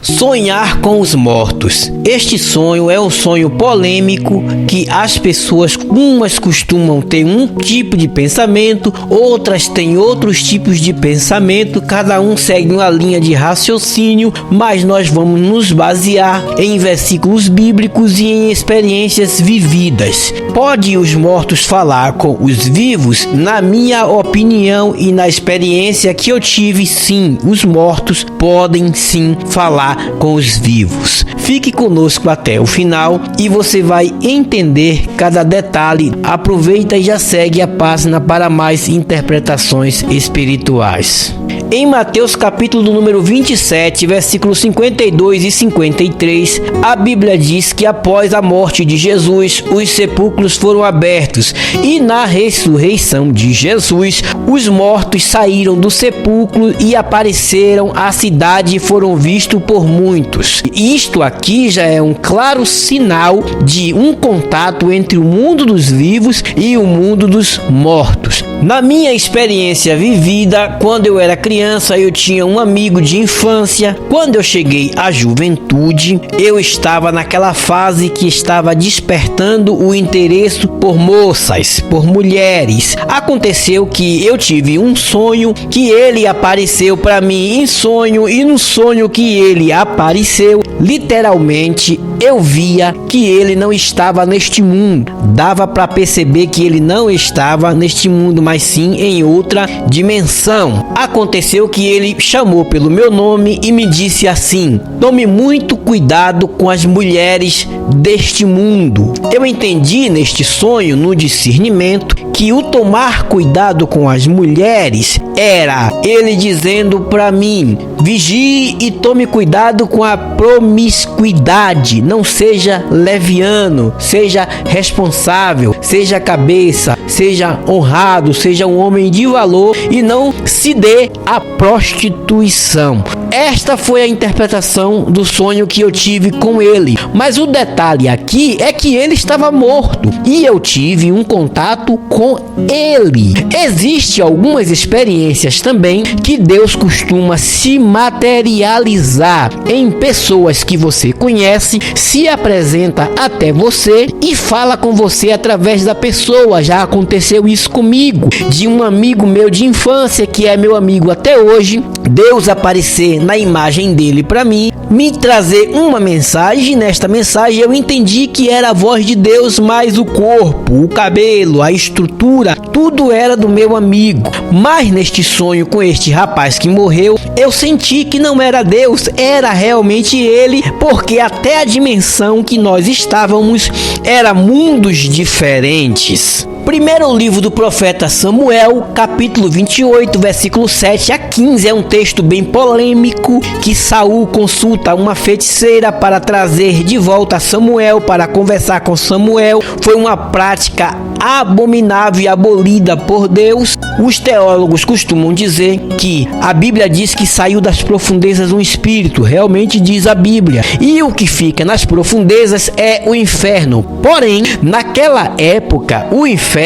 Sonhar com os mortos. Este sonho é um sonho polêmico que as pessoas, umas costumam ter um tipo de pensamento, outras têm outros tipos de pensamento, cada um segue uma linha de raciocínio, mas nós vamos nos basear em versículos bíblicos e em experiências vividas. Pode os mortos falar com os vivos? Na minha opinião e na experiência que eu tive, sim, os mortos podem sim falar com os vivos. Fique conosco até o final e você vai entender cada detalhe. Aproveita e já segue a página para mais interpretações espirituais. Em Mateus capítulo número 27, versículos 52 e 53, a Bíblia diz que após a morte de Jesus, os sepulcros foram abertos e na ressurreição de Jesus, os mortos saíram do sepulcro e apareceram à cidade e foram vistos por muitos. Isto aqui já é um claro sinal de um contato entre o mundo dos vivos e o mundo dos mortos. Na minha experiência vivida, quando eu era criança, eu tinha um amigo de infância. Quando eu cheguei à juventude, eu estava naquela fase que estava despertando o interesse por moças, por mulheres. Aconteceu que eu tive um sonho que ele apareceu para mim em sonho, e no sonho que ele apareceu, literalmente eu via que ele não estava neste mundo. Dava para perceber que ele não estava neste mundo, mas sim em outra dimensão. Aconteceu que ele chamou pelo meu nome e me disse assim: tome muito cuidado com as mulheres deste mundo. Eu entendi neste sonho, no discernimento, que o tomar cuidado com as mulheres era ele dizendo para mim: vigie e tome cuidado com a promiscuidade. Não seja leviano, seja responsável, seja cabeça, seja honrado, seja um homem de valor e não se dê à prostituição. Esta foi a interpretação do sonho que eu tive com ele. Mas o detalhe aqui é que ele estava morto e eu tive um contato com ele. Existem algumas experiências também que Deus costuma se materializar em pessoas que você conhece, se apresenta até você e fala com você através da pessoa. Já aconteceu isso comigo, de um amigo meu de infância que é meu amigo até hoje. Deus aparecer na imagem dele para mim, me trazer uma mensagem. Nesta mensagem eu entendi que era a voz de Deus, mas o corpo, o cabelo, a estrutura, tudo era do meu amigo. Mas neste sonho com este rapaz que morreu, eu senti que não era Deus, era realmente ele, porque até a dimensão que nós estávamos era mundos diferentes. Primeiro livro do profeta Samuel, capítulo 28, versículo 7 a 15, é um texto bem polêmico que Saul consulta uma feiticeira para trazer de volta Samuel, para conversar com Samuel. Foi uma prática abominável e abolida por Deus. Os teólogos costumam dizer que a Bíblia diz que saiu das profundezas um espírito, realmente diz a Bíblia, e o que fica nas profundezas é o inferno. Porém, naquela época, o inferno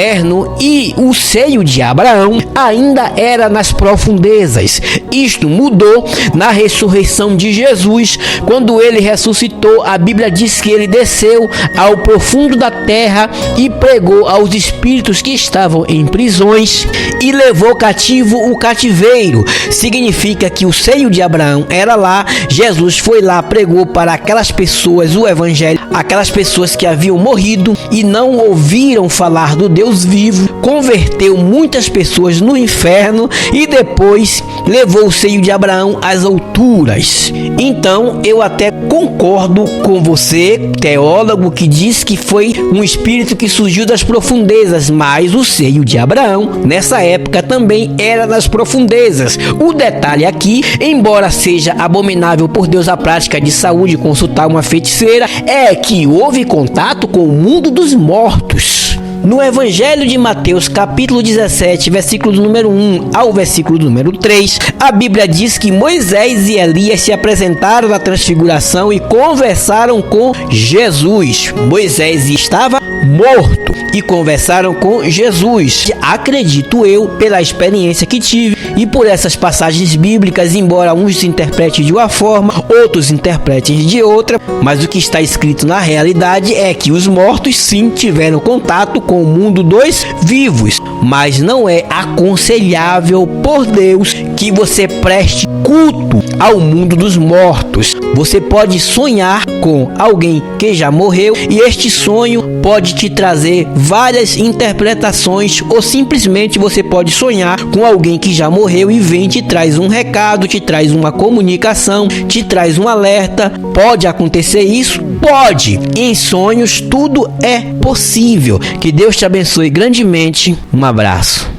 e o seio de Abraão ainda era nas profundezas. Isto mudou na ressurreição de Jesus. Quando ele ressuscitou, a Bíblia diz que ele desceu ao profundo da terra e pregou aos espíritos que estavam em prisões e levou cativo o cativeiro. Significa que o seio de Abraão era lá. Jesus foi lá, pregou para aquelas pessoas o evangelho, aquelas pessoas que haviam morrido e não ouviram falar do Deus vivo, converteu muitas pessoas no inferno e depois levou o seio de Abraão às alturas. Então eu até concordo com você, teólogo, que diz que foi um espírito que surgiu das profundezas, mas o seio de Abraão nessa época também era nas profundezas. O detalhe aqui, embora seja abominável por Deus a prática de saúde consultar uma feiticeira, é que houve contato com o mundo dos mortos. No Evangelho de Mateus, capítulo 17, versículo número 1 ao versículo número 3, a Bíblia diz que Moisés e Elias se apresentaram na transfiguração e conversaram com Jesus. Moisés estava morto e conversaram com Jesus. Acredito eu, pela experiência que tive e por essas passagens bíblicas, embora uns interpretem de uma forma, outros interpretem de outra, mas o que está escrito na realidade é que os mortos sim tiveram contato com o mundo dos vivos, mas não é aconselhável por Deus que você preste culto ao mundo dos mortos. Você pode sonhar com alguém que já morreu e este sonho pode te trazer várias interpretações, ou simplesmente você pode sonhar com alguém que já morreu e vem te traz um recado, te traz uma comunicação, te traz um alerta. Pode acontecer isso? Pode! Em sonhos tudo é possível. Que Deus te abençoe grandemente. Um abraço.